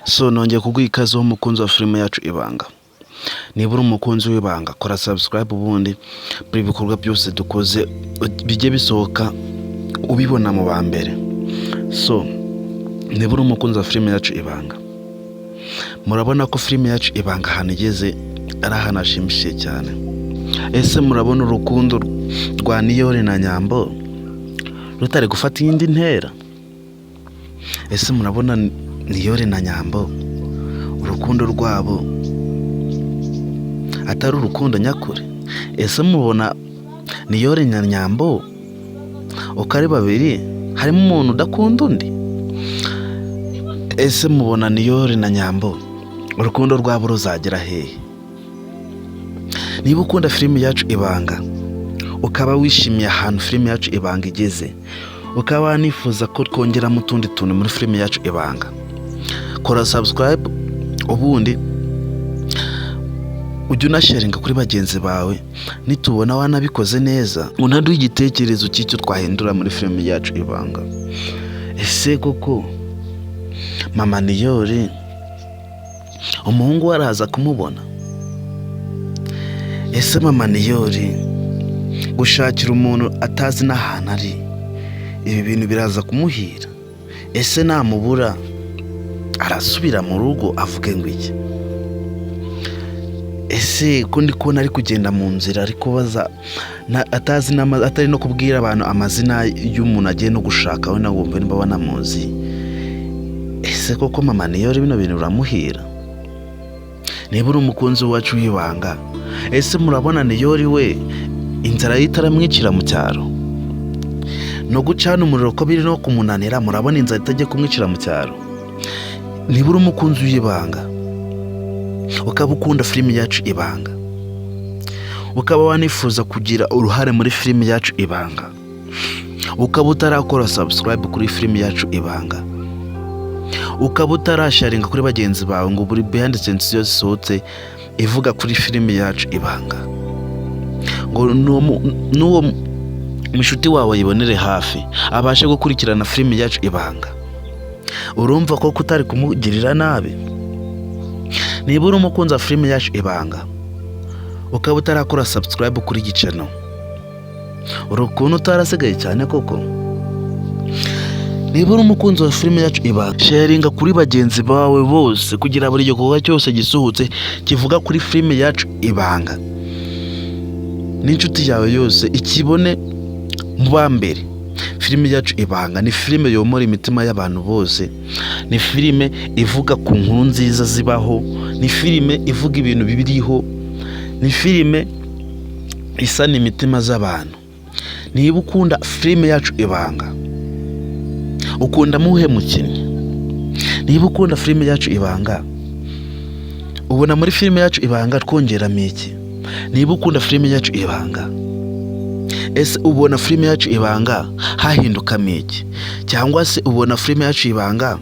So nongeye kuguha ikaze w'umukunzi wa filime yacu Ibanga. Niba uri umukunzi w'Ibanga, kora subscribe ubundi buri bikorwa byose dukoze bijye bisohoka ubibona mu ba mbere. So niba uri umukunzi wa filime yacu Ibanga, murabona ko filime yacu Ibanga ahantu igeze ari ahantu hashimishije cyane. Ese murabona urukundo rwa Niyori na Nyambo rutari gufata iyindi ntera? Ese murabona Niyori na Nyambo urukundo rwabo atari urukundo nyakuri? Ese mubona Niyori na Nyambo uko ari babiri harimo umuntu udakunda undi? Ese mubona Niyori na Nyambo urukundo rwabo ruzagera hehe? Niba ukunda filime yacu Ibanga, ukaba wishimiye ahantu filime yacu Ibanga igeze, ukaba wanifuza ko twongeramo utundi tuntu muri filime yacu Ibanga, kora subscribe ubundi ujye unasharinga kuri bagenzi bawe. Nitubona wanabikoze neza, unaduhe igitekerezo cy'icyo twahindura muri filime yacu Ibanga. Ese koko mama Niyori umuhungu we araza kumubona? Ese mama Niyori gushakira umuntu atazi n'ahantu ari, ibi bintu biraza kumuhira? Ese namubura arasubira mu rugo avuge ngo iki? Ese ko ndi kubona ari kugenda mu nzira ari kubaza atazi atari no kubwira abantu amazina y'umuntu agiye no gushaka, we nawe wumva niba banamuzi. Ese koko mama Niyori bino bintu biramuhira? Niba uri umukunzi wacu w'Ibanga, ese murabona Niyori we inzara itaramwicira mu cyaro? No gucana umuriro ko biri no kumunanira, murabona inzara itajya kumwicira mu cyaro? Niba uri umukunzi w'Ibanga, ukaba ukunda filime yacu Ibanga, ukaba wanifuza kugira uruhare muri filime yacu Ibanga, ukaba utarakora subscribe kuri filime yacu Ibanga, ukaba utarasharinga kuri bagenzi bawe ngo buri behind the scenes yose isohotse ivuga kuri filime yacu Ibanga, ngo n'uwo mushuti wawe yibonere hafi abashe gukurikirana filime yacu Ibanga, urumva ko kutari kumugirira nabi? Niba uri umukunzi wa filime yacu Ibanga, ukaba utarakora subscribe kuri iki channel, urukuntu utarasigaye cyane koko? Niba uri umukunzi wa filime yacu Ibanga, sharinga kuri bagenzi bawe bose kugira buri gikorwa cyose gisohotse kivuga kuri filime yacu Ibanga n'inshuti yawe yose ikibone mu ba mbere. Filime yacu Ibanga ni filime yomora imitima y'abantu bose, ni filime ivuga ku nkuru nziza zibaho, ni filime ivuga ibintu bibiriho, ni filime isana imitima z'abantu. Niba ukunda filime yacu Ibanga, ukunda muhe mukinnyi? Niba ukunda filime yacu Ibanga, ubona muri filime yacu Ibanga twongeramo iki? Niba ukunda filime yacu Ibanga, ese ubona filime yacu Ibanga hahindukamo iki? Cyangwa se ubona filime yacu Ibanga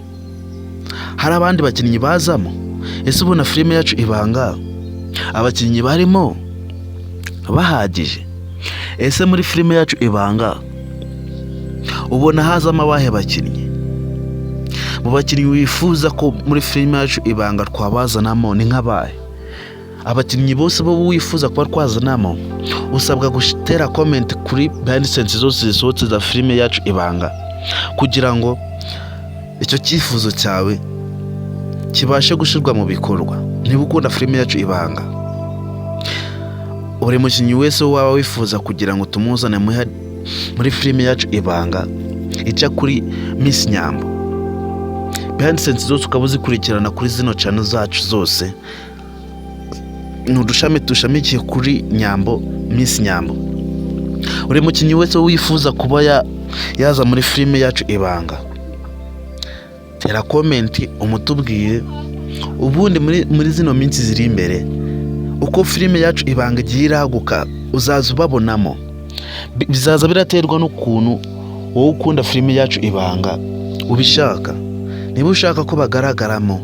hari abandi bakinnyi bazamo? Ese ubona filime yacu Ibanga abakinnyi barimo bahagije? Ese muri filime yacu Ibanga ubona hazamo abahe bakinnyi? Mu bakinnyi wifuza ko muri filime yacu Ibanga twabazanamo ni nk'abahe? Abakinnyi bose bo wifuza kuba twazanamo, usabwa gutera comment kuri behind the scenes zose zisohotse za filime yacu Ibanga kugira ngo icyo cyifuzo cyawe kibashe gushyirwa mu bikorwa. Niba ukunda filime yacu Ibanga, buri mukinnyi wese waba wifuza kugira ngo tumuzane muri filime yacu Ibanga ica kuri Miss Nyambo, behind the scenes zose ukaba uzikurikirana kuri zino channel zacu zose, n'udushami dushamikiye kuri Nyambo, Miss Nyambo. Buri mukinnyi wese wifuza kuba yaza muri filime yacu Ibanga, tera comment umutubwire, ubundi muri zino minsi ziri imbere uko filime yacu Ibanga igiye iraguka uzaza ubabonamo. Bizaza biraterwa n'ukuntu wowe ukunda filime yacu Ibanga ubishaka. Niba ushaka ko bagaragaramo,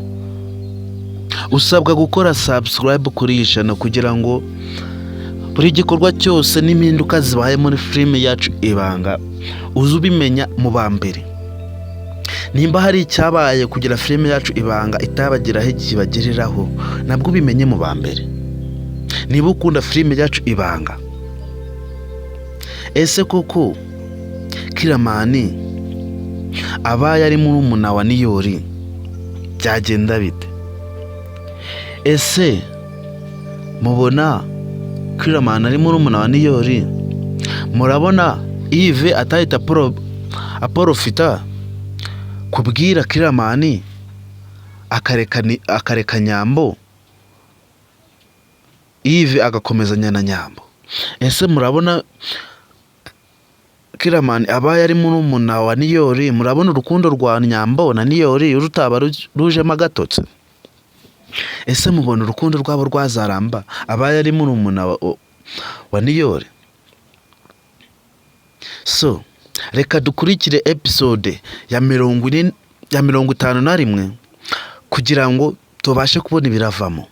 usabwa gukora subscribe kuri iyi channel kugira ngo buri gikorwa cyose n'impinduka zibaye muri filime yacu Ibanga uze ubimenya mu ba mbere. nimba hari icyabaye kugira filime yacu Ibanga itabageraho igihe bagereraho, nabwo ubimenye mu ba mbere. Niba ukunda filime yacu Ibanga, ese koko Kiramani abaye ari murumuna wa Niyori byagenda bite? Ese mubona Kiramani ari murumuna wa Niyori, murabona Yves atahita aporofita kubwira Kiramani akareka Nyambo, Yves agakomezanya na Nyambo? Ese murabona Kiramani abaye ari murumuna wa Niyori, murabona urukundo rwa Nyambo na Niyori rutaba rujemo agatotsi? Ese mubona urukundo rwabo rwazaramba abaye ari murumuna wa Niyori? So reka dukurikire episode ya 51 kugira ngo tubashe kubona ibiravamo.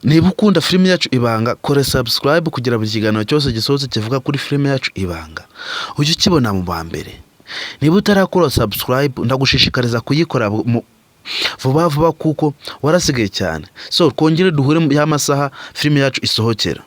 Niba ukunda filime yacu Ibanga, kore subscribe kugira buri kiganiro cyose gisohotse kivuga kuri filime yacu Ibanga ujye ukibona mu ba mbere. Niba utarakora subscribe, ndagushishikariza kuyikora vuba vuba kuko warasigaye cyane. So twongere duhure ya masaha filime yacu isohokera.